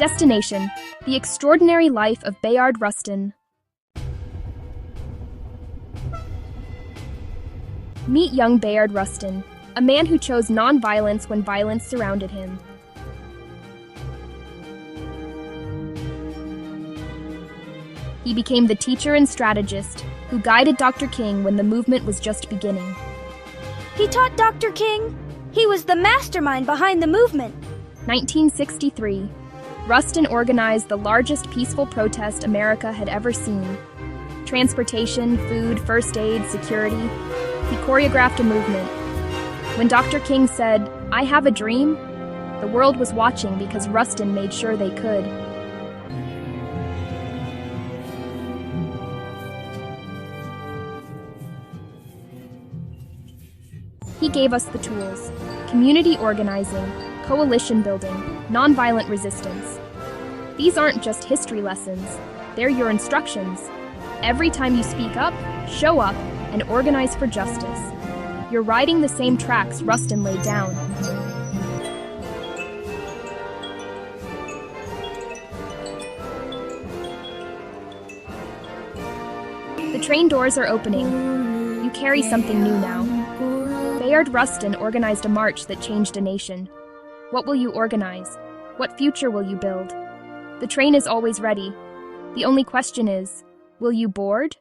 Destination: The Extraordinary Life of Bayard Rustin. Meet young Bayard Rustin, a man who chose non-violence when violence surrounded him. He became the teacher and strategist who guided Dr. King when the movement was just beginning. He taught Dr. King. He was the mastermind behind the movement. 1963. Rustin organized the largest peaceful protest America had ever seen. Transportation, food, first aid, security. He choreographed a movement. When Dr. King said, "I have a dream," the world was watching because Rustin made sure they could. He gave us the tools: community organizing, coalition building, nonviolent resistance. These aren't just history lessons, they're your instructions. Every time you speak up, show up, and organize for justice, you're riding the same tracks Rustin laid down. The train doors are opening. You carry something new now. Bayard Rustin organized a march that changed a nation. What will you organize? What future will you build? The train is always ready. The only question is, will you board